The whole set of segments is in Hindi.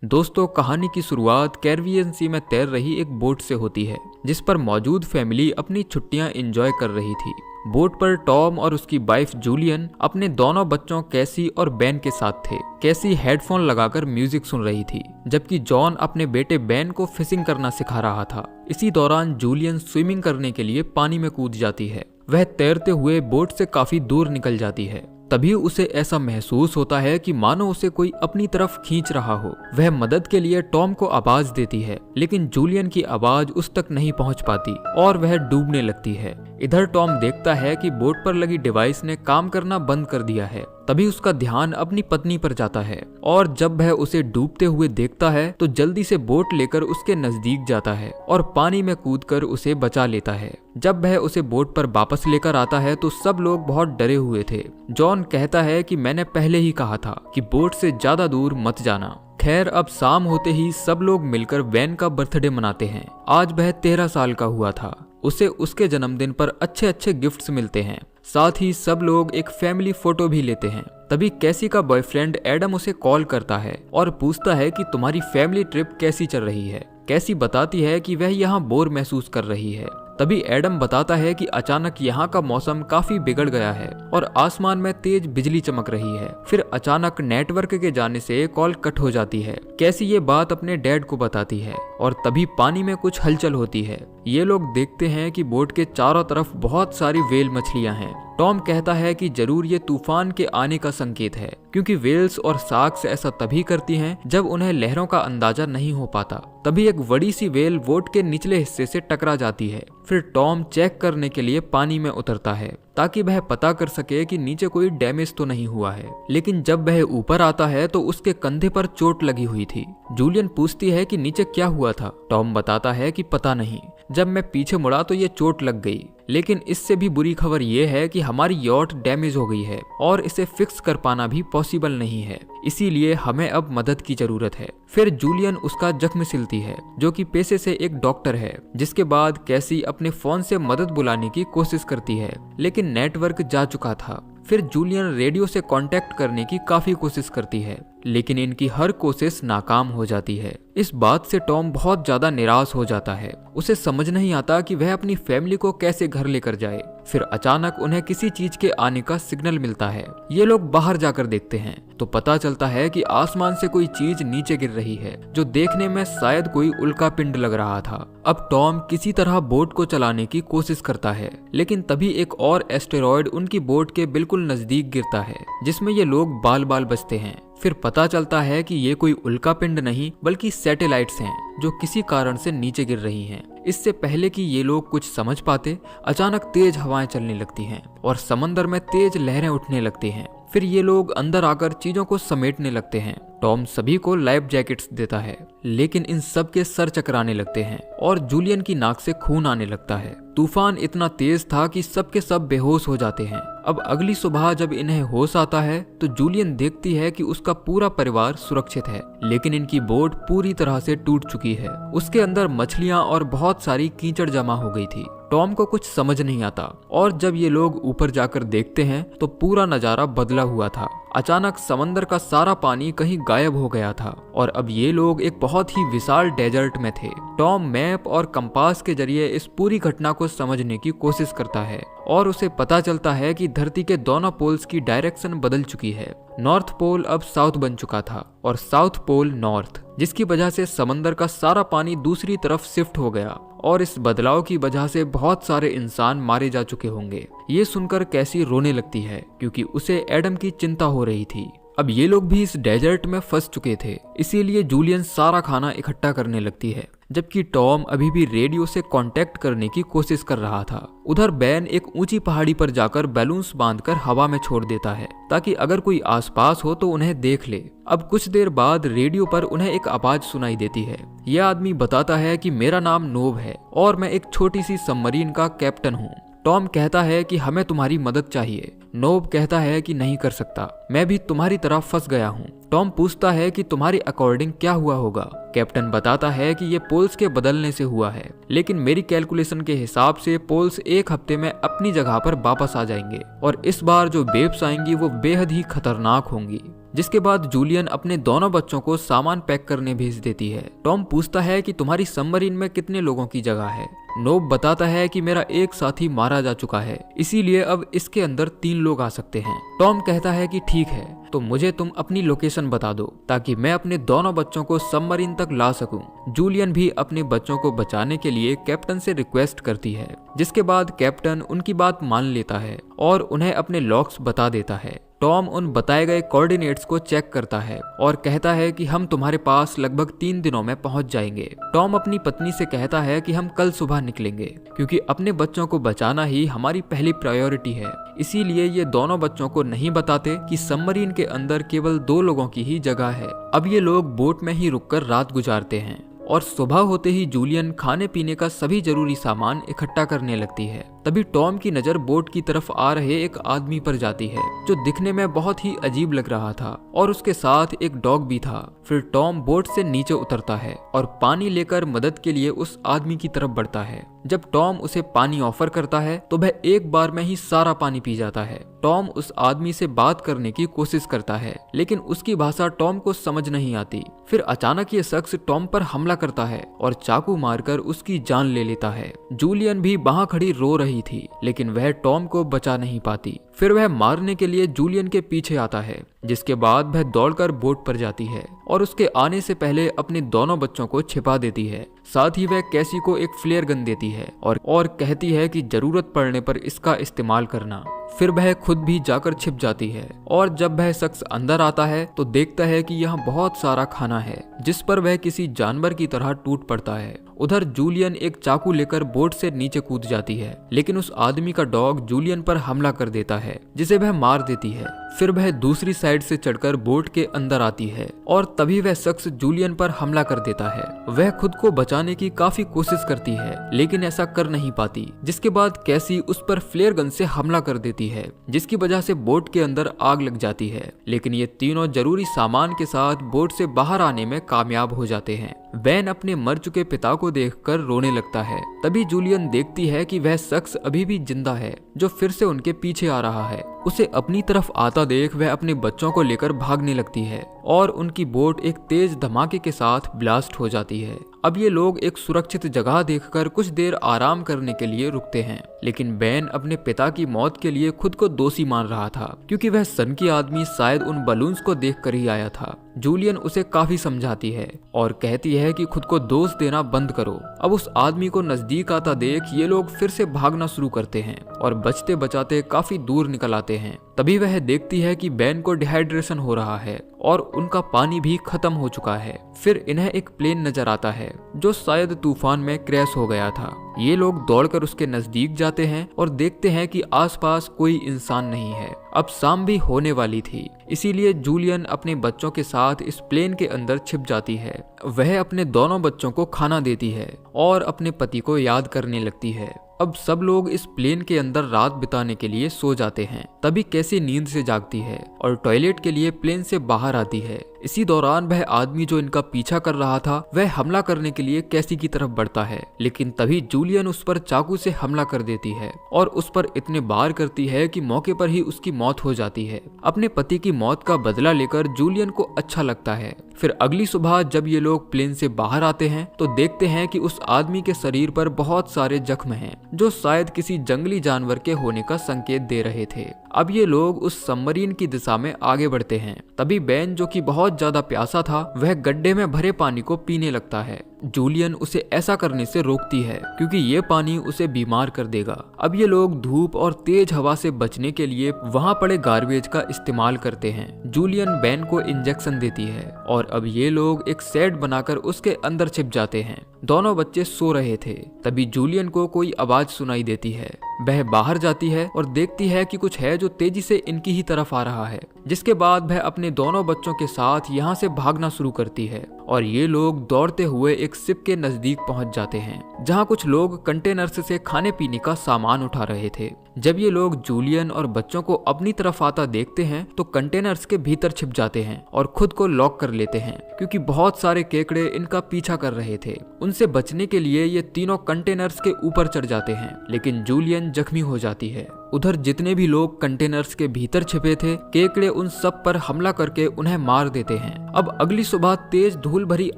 दोस्तों, कहानी की शुरुआत कैरिबियन सी में तैर रही एक बोट से होती है, जिस पर मौजूद फैमिली अपनी छुट्टियां एंजॉय कर रही थी। बोट पर टॉम और उसकी वाइफ जूलियन अपने दोनों बच्चों कैसी और बेन के साथ थे। कैसी हेडफोन लगाकर म्यूजिक सुन रही थी, जबकि जॉन अपने बेटे बेन को फिशिंग करना सिखा रहा था। इसी दौरान जूलियन स्विमिंग करने के लिए पानी में कूद जाती है। वह तैरते हुए बोट से काफी दूर निकल जाती है। तभी उसे ऐसा महसूस होता है कि मानो उसे कोई अपनी तरफ खींच रहा हो। वह मदद के लिए टॉम को आवाज देती है, लेकिन जूलियन की आवाज उस तक नहीं पहुंच पाती और वह डूबने लगती है। इधर टॉम देखता है कि बोट पर लगी डिवाइस ने काम करना बंद कर दिया है। तभी उसका ध्यान अपनी पत्नी पर जाता है और जब वह उसे डूबते हुए देखता है तो जल्दी से बोट लेकर उसके नजदीक जाता है और पानी में कूदकर उसे बचा लेता है। जब वह उसे बोट पर वापस लेकर आता है तो सब लोग बहुत डरे हुए थे। जॉन कहता है कि मैंने पहले ही कहा था कि बोट से ज्यादा दूर मत जाना। खैर, अब शाम होते ही सब लोग मिलकर वैन का बर्थडे मनाते हैं। आज वह 13 साल का हुआ था। उसे उसके जन्मदिन पर अच्छे अच्छे गिफ्ट्स मिलते हैं। साथ ही सब लोग एक फैमिली फोटो भी लेते हैं। तभी कैसी का बॉयफ्रेंड एडम उसे कॉल करता है और पूछता है कि तुम्हारी फैमिली ट्रिप कैसी चल रही है। कैसी बताती है कि वह यहाँ बोर महसूस कर रही है। तभी एडम बताता है कि अचानक यहाँ का मौसम काफी बिगड़ गया है और आसमान में तेज बिजली चमक रही है। फिर अचानक नेटवर्क के जाने से कॉल कट हो जाती है। कैसी ये बात अपने डैड को बताती है और तभी पानी में कुछ हलचल होती है। ये लोग देखते हैं कि बोट के चारों तरफ बहुत सारी व्हेल मछलियां हैं। टॉम कहता है कि जरूर ये तूफान के आने का संकेत है, क्योंकि व्हेल्स और शार्क्स ऐसा तभी करती हैं जब उन्हें लहरों का अंदाजा नहीं हो पाता। तभी एक बड़ी सी व्हेल बोट के निचले हिस्से से टकरा जाती है। फिर टॉम चेक करने के लिए पानी में उतरता है ताकि वह पता कर सके कि नीचे कोई डैमेज तो नहीं हुआ है। लेकिन जब वह ऊपर आता है तो उसके कंधे पर चोट लगी हुई थी। जूलियन पूछती है कि नीचे क्या हुआ था। टॉम बताता है कि पता नहीं, जब मैं पीछे मुड़ा तो ये चोट लग गई। लेकिन इससे भी बुरी खबर ये है कि हमारी यॉट डैमेज हो गई है और इसे फिक्स कर पाना भी पॉसिबल नहीं है, इसीलिए हमें अब मदद की जरूरत है। फिर जूलियन उसका जख्म सिलती है, जो कि पेशे से एक डॉक्टर है। जिसके बाद कैसी अपने फोन से मदद बुलाने की कोशिश करती है, लेकिन नेटवर्क जा चुका था। फिर जूलियन रेडियो से कांटेक्ट करने की काफी कोशिश करती है, लेकिन इनकी हर कोशिश नाकाम हो जाती है। इस बात से टॉम बहुत ज्यादा निराश हो जाता है। उसे समझ नहीं आता कि वह अपनी फैमिली को कैसे घर लेकर जाए। फिर अचानक उन्हें किसी चीज के आने का सिग्नल मिलता है। ये लोग बाहर जाकर देखते हैं तो पता चलता है कि आसमान से कोई चीज नीचे गिर रही है, जो देखने में शायद कोई उल्का पिंड लग रहा था। अब टॉम किसी तरह बोट को चलाने की कोशिश करता है, लेकिन तभी एक और एस्टेरॉयड उनकी बोट के बिल्कुल नजदीक गिरता है, जिसमें ये लोग बाल बाल बचते हैं। फिर पता चलता है कि ये कोई उल्का पिंड नहीं बल्कि सैटेलाइट्स हैं, जो किसी कारण से नीचे गिर रही हैं। इससे पहले कि ये लोग कुछ समझ पाते, अचानक तेज हवाएं चलने लगती हैं और समंदर में तेज लहरें उठने लगती हैं। फिर ये लोग अंदर आकर चीजों को समेटने लगते हैं। टॉम सभी को लाइफ जैकेट्स देता है, लेकिन इन सब के सर चकराने लगते हैं और जूलियन की नाक से खून आने लगता है। तूफान इतना तेज था कि सब के सब बेहोश हो जाते हैं। अब अगली सुबह जब इन्हें होश आता है तो जूलियन देखती है कि उसका पूरा परिवार सुरक्षित है, लेकिन इनकी बोट पूरी तरह से टूट चुकी है। उसके अंदर मछलियां और बहुत सारी कीचड़ जमा हो गई थी। टॉम को कुछ समझ नहीं आता और जब ये लोग ऊपर जाकर देखते हैं तो पूरा नजारा बदला हुआ था। अचानक समंदर का सारा पानी कहीं गायब हो गया था और अब ये लोग एक बहुत ही विशाल डेजर्ट में थे। टॉम मैप और कंपास के जरिए इस पूरी घटना को समझने की कोशिश करता है और उसे पता चलता है कि धरती के दोनों पोल्स की डायरेक्शन बदल चुकी है। नॉर्थ पोल अब साउथ बन चुका था और साउथ पोल नॉर्थ, जिसकी वजह से समंदर का सारा पानी दूसरी तरफ शिफ्ट हो गया और इस बदलाव की वजह से बहुत सारे इंसान मारे जा चुके होंगे। ये सुनकर कैसी रोने लगती है, क्योंकि उसे एडम की चिंता हो रही थी। अब ये लोग भी इस डेजर्ट में फंस चुके थे, इसीलिए जूलियन सारा खाना इकट्ठा करने लगती है, जबकि टॉम अभी भी रेडियो से कांटेक्ट करने की कोशिश कर रहा था। उधर बैन एक ऊंची पहाड़ी पर जाकर बैलून्स बांधकर हवा में छोड़ देता है, ताकि अगर कोई आसपास हो तो उन्हें देख ले। अब कुछ देर बाद रेडियो पर उन्हें एक आवाज सुनाई देती है। यह आदमी बताता है कि मेरा नाम नोब है और मैं एक छोटी सी सबमरीन का कैप्टन हूँ। टॉम कहता है कि हमें तुम्हारी मदद चाहिए। नोब कहता है कि नहीं कर सकता, मैं भी तुम्हारी तरह फंस गया हूँ। टॉम पूछता है कि तुम्हारे अकॉर्डिंग क्या हुआ होगा। कैप्टन बताता है कि ये पोल्स के बदलने से हुआ है, लेकिन मेरी कैलकुलेशन के हिसाब से पोल्स 1 हफ्ते में अपनी जगह पर वापस आ जाएंगे और इस बार जो वेव्स आएंगी वो बेहद ही खतरनाक होंगी। जिसके बाद जूलियन अपने दोनों बच्चों को सामान पैक करने भेज देती है। टॉम पूछता है कि तुम्हारी सबमरीन में कितने लोगों की जगह है। नोब बताता है कि मेरा एक साथी मारा जा चुका है, इसीलिए अब इसके अंदर 3 लोग आ सकते हैं। टॉम कहता है कि ठीक है, तो मुझे तुम अपनी लोकेशन बता दो ताकि मैं अपने दोनों बच्चों को सबमरीन तक ला सकूं। जूलियन भी अपने बच्चों को बचाने के लिए कैप्टन से रिक्वेस्ट करती है, जिसके बाद कैप्टन उनकी बात मान लेता है और उन्हें अपने लॉक्स बता देता है। टॉम उन बताए गए कोऑर्डिनेट्स को चेक करता है और कहता है कि हम तुम्हारे पास लगभग 3 दिनों में पहुंच जाएंगे। टॉम अपनी पत्नी से कहता है कि हम कल सुबह निकलेंगे क्योंकि अपने बच्चों को बचाना ही हमारी पहली प्रायोरिटी है। इसीलिए ये दोनों बच्चों को नहीं बताते कि सबमरीन के अंदर केवल 2 लोगों की ही जगह है। अब ये लोग बोट में ही रुककर रात गुजारते हैं और सुबह होते ही जूलियन खाने पीने का सभी जरूरी सामान इकट्ठा करने लगती है। तभी टॉम की नजर बोट की तरफ आ रहे एक आदमी पर जाती है जो दिखने में बहुत ही अजीब लग रहा था और उसके साथ एक डॉग भी था। फिर टॉम बोट से नीचे उतरता है और पानी लेकर मदद के लिए उस आदमी की तरफ बढ़ता है। जब टॉम उसे पानी ऑफर करता है तो वह एक बार में ही सारा पानी पी जाता है। टॉम उस आदमी से बात करने की कोशिश करता है, लेकिन उसकी भाषा टॉम को समझ नहीं आती। फिर अचानक ये शख्स टॉम पर हमला करता है और चाकू मारकर उसकी जान ले लेता है। जूलियन भी वहां खड़ी रो रही थी, लेकिन वह टॉम को बचा नहीं पाती। फिर वह मारने के लिए जूलियन के पीछे आता है, जिसके बाद वह दौड़कर बोट पर जाती है और उसके आने से पहले अपने दोनों बच्चों को छिपा देती है। साथ ही वह कैसी को एक फ्लेयर गन देती है और कहती है कि जरूरत पड़ने पर इसका इस्तेमाल करना। फिर वह खुद भी जाकर छिप जाती है और जब वह शख्स अंदर आता है तो देखता है कि यहाँ बहुत सारा खाना है, जिस पर वह किसी जानवर की तरह टूट पड़ता है। उधर जूलियन एक चाकू लेकर बोट से नीचे कूद जाती है, लेकिन उस आदमी का डॉग जूलियन पर हमला कर देता है, जिसे वह मार देती है। फिर वह दूसरी साइड से चढ़कर बोट के अंदर आती है और तभी वह शख्स जूलियन पर हमला कर देता है। वह खुद को बचाने की काफी कोशिश करती है, लेकिन ऐसा कर नहीं पाती। जिसके बाद कैसी उस पर फ्लेयर गन से हमला कर देती है, जिसकी वजह से बोट के अंदर आग लग जाती है। लेकिन ये तीनों जरूरी सामान के साथ बोट से बाहर आने में कामयाब हो जाते हैं। वैन अपने मर चुके पिता को देखकर रोने लगता है। तभी जूलियन देखती है कि वह शख्स अभी भी जिंदा है, जो फिर से उनके पीछे आ रहा है। उसे अपनी तरफ आता देख वह अपने बच्चों को लेकर भागने लगती है और उनकी बोट एक तेज धमाके के साथ ब्लास्ट हो जाती है। अब ये लोग एक सुरक्षित जगह देखकर कुछ देर आराम करने के लिए रुकते हैं, लेकिन बैन अपने पिता की मौत के लिए खुद को दोषी मान रहा था, क्योंकि वह सन की आदमी शायद उन बलून्स को देखकर ही आया था। जूलियन उसे काफी समझाती है और कहती है कि खुद को दोष देना बंद करो। अब उस आदमी को नजदीक आता देख ये लोग फिर से भागना शुरू करते हैं और बचते बचाते काफी दूर निकल आते हैं। तभी वह देखती है कि बैन को डिहाइड्रेशन हो रहा है और उनका पानी भी खत्म हो चुका है। फिर इन्हें एक प्लेन नजर आता है जो शायद तूफान में क्रैश हो गया था। ये लोग दौड़कर उसके नजदीक जाते हैं और देखते हैं कि आसपास कोई इंसान नहीं है। अब शाम भी होने वाली थी, इसीलिए जूलियन अपने बच्चों के साथ इस प्लेन के अंदर छिप जाती है। वह अपने दोनों बच्चों को खाना देती है और अपने पति को याद करने लगती है। अब सब लोग इस प्लेन के अंदर रात बिताने के लिए सो जाते हैं। तभी कैसी नींद से जागती है और टॉयलेट के लिए प्लेन से बाहर आती है। इसी दौरान वह आदमी जो इनका पीछा कर रहा था वह हमला करने के लिए कैसी की तरफ बढ़ता है, लेकिन तभी जूलियन उस पर चाकू से हमला कर देती है और उस पर इतने बार करती है कि मौके पर ही उसकी मौत हो जाती है। अपने पति की मौत का बदला लेकर जूलियन को अच्छा लगता है। फिर अगली सुबह जब ये लोग प्लेन से बाहर आते हैं तो देखते हैं कि उस आदमी के शरीर पर बहुत सारे जख्म हैं, जो शायद किसी जंगली जानवर के होने का संकेत दे रहे थे। अब ये लोग उस सबमरीन की दिशा में आगे बढ़ते हैं। तभी बैन जो कि बहुत ज्यादा प्यासा था वह गड्ढे में भरे पानी को पीने लगता है। जूलियन उसे ऐसा करने से रोकती है क्योंकि ये पानी उसे बीमार कर देगा। अब ये लोग धूप और तेज हवा से बचने के लिए वहां पड़े गार्बेज का इस्तेमाल करते हैं। जूलियन बैन को इंजेक्शन देती है और अब ये लोग एक शेड बनाकर उसके अंदर छिप जाते हैं। दोनों बच्चे सो रहे थे। तभी जूलियन को कोई आवाज सुनाई देती है। वह बाहर जाती है और देखती है कि कुछ है जो तेजी से इनकी ही तरफ आ रहा है, जिसके बाद वह अपने दोनों बच्चों के साथ यहाँ से भागना शुरू करती है और ये लोग दौड़ते हुए एक एक शिप के नजदीक पहुंच जाते हैं जहां कुछ लोग कंटेनर्स से खाने पीने का सामान उठा रहे थे। जब ये लोग जूलियन और बच्चों को अपनी तरफ आता देखते हैं तो कंटेनर्स के भीतर छिप जाते हैं और खुद को लॉक कर लेते हैं क्योंकि बहुत सारे केकड़े इनका पीछा कर रहे थे। उनसे बचने के लिए ये तीनों कंटेनर्स के ऊपर चढ़ जाते हैं, लेकिन जूलियन जख्मी हो जाती है। उधर जितने भी लोग कंटेनर्स के भीतर छिपे थे, केकड़े उन सब पर हमला करके उन्हें मार देते हैं। अब अगली सुबह तेज धूल भरी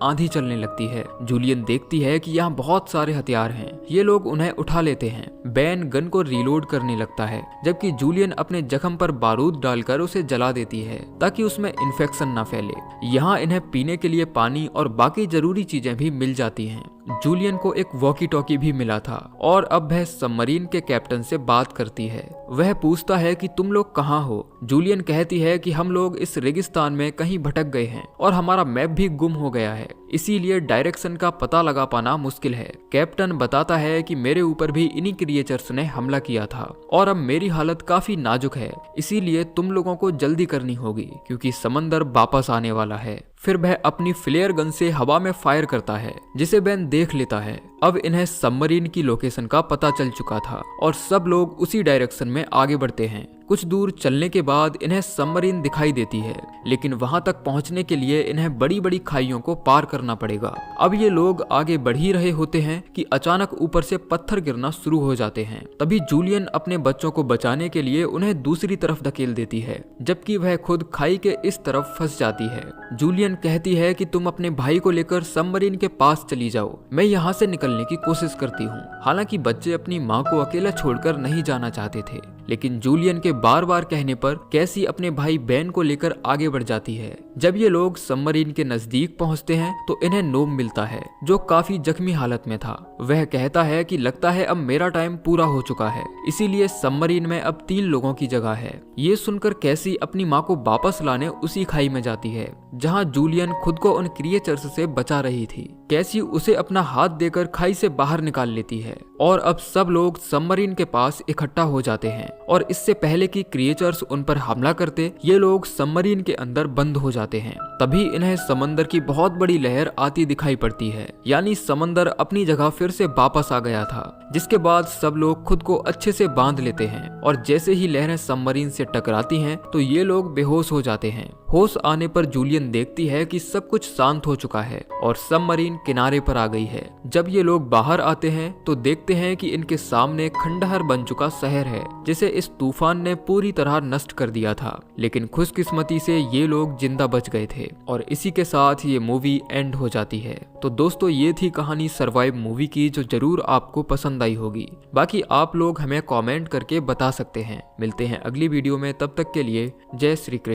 आंधी चलने लगती है। जूलियन देखती है कि यहाँ बहुत सारे हथियार हैं। ये लोग उन्हें उठा लेते हैं। बेन गन को रीलोड करने लगता है, जबकि जूलियन अपने जख्म पर बारूद डालकर उसे जला देती है ताकि उसमें इन्फेक्शन न फैले। यहाँ इन्हें पीने के लिए पानी और बाकी जरूरी चीजें भी मिल जाती हैं। जूलियन को एक वॉकी टॉकी भी मिला था और अब वह सबमरीन के कैप्टन से बात करती है। वह पूछता है कि तुम लोग कहाँ हो। जूलियन कहती है कि हम लोग इस रेगिस्तान में कहीं भटक गए हैं और हमारा मैप भी गुम हो गया है, इसीलिए डायरेक्शन का पता लगा पाना मुश्किल है। कैप्टन बताता है कि मेरे ऊपर भी इन्हीं क्रिएचर्स ने हमला किया था और अब मेरी हालत काफी नाजुक है, इसीलिए तुम लोगों को जल्दी करनी होगी क्योंकि समंदर वापस आने वाला है। फिर वह अपनी फ्लेयर गन से हवा में फायर करता है, जिसे बेन देख लेता है। अब इन्हें सबमरीन की लोकेशन का पता चल चुका था और सब लोग उसी डायरेक्शन में आगे बढ़ते हैं। कुछ दूर चलने के बाद इन्हें सबमरीन दिखाई देती है, लेकिन वहां तक पहुंचने के लिए इन्हें बड़ी बड़ी खाइयों को पार करना पड़ेगा। अब ये लोग आगे बढ़ ही रहे होते हैं कि अचानक ऊपर से पत्थर गिरना शुरू हो जाते हैं। तभी जूलियन अपने बच्चों को बचाने के लिए उन्हें दूसरी तरफ धकेल देती है, जबकि वह खुद खाई के इस तरफ फंस जाती है। जूलियन कहती है कि तुम अपने भाई को लेकर सबमरीन के पास चली जाओ, मैं यहाँ से निकलने की कोशिश करती हूँ। हालांकि बच्चे अपनी माँ को अकेला छोड़कर नहीं जाना चाहते थे, लेकिन जूलियन के बार बार कहने पर कैसी अपने भाई बेन को लेकर आगे बढ़ जाती है। जब ये लोग सबमरीन के नजदीक पहुंचते हैं तो इन्हें नोम मिलता है, जो काफी जख्मी हालत में था। वह कहता है कि लगता है अब मेरा टाइम पूरा हो चुका है, इसीलिए सबमरीन में अब 3 लोगों की जगह है। ये सुनकर कैसी अपनी माँ को वापस लाने उसी खाई में जाती है जहाँ जूलियन खुद को उन क्रिएचर्स से बचा रही थी। कैसी उसे अपना हाथ देकर खाई से बाहर निकाल लेती है और अब सब लोग सबमरीन के पास इकट्ठा हो जाते हैं और इससे पहले कि क्रिएचर्स उन पर हमला करते, ये लोग सबमरीन के अंदर बंद हो जाते हैं। तभी इन्हें समंदर की बहुत बड़ी लहर आती दिखाई पड़ती है, यानी समंदर अपनी जगह फिर से वापस आ गया था। जिसके बाद सब लोग खुद को अच्छे से बांध लेते हैं और जैसे ही लहरें सबमरीन से टकराती हैं तो ये लोग बेहोश हो जाते हैं। होश आने पर जूलियन देखती है कि सब कुछ शांत हो चुका है और सबमरीन किनारे पर आ गई है। जब ये लोग बाहर आते हैं तो देखते हैं कि इनके सामने खंडहर बन चुका शहर है, जिसे इस तूफान ने पूरी तरह नष्ट कर दिया था। लेकिन खुशकिस्मती से ये लोग जिंदा बच गए थे और इसी के साथ ये मूवी एंड हो जाती है। तो दोस्तों, ये थी कहानी सर्वाइव मूवी की, जो जरूर आपको पसंद आई होगी। बाकी आप लोग हमें कमेंट करके बता सकते हैं। मिलते हैं अगली वीडियो में, तब तक के लिए जय श्री कृष्ण।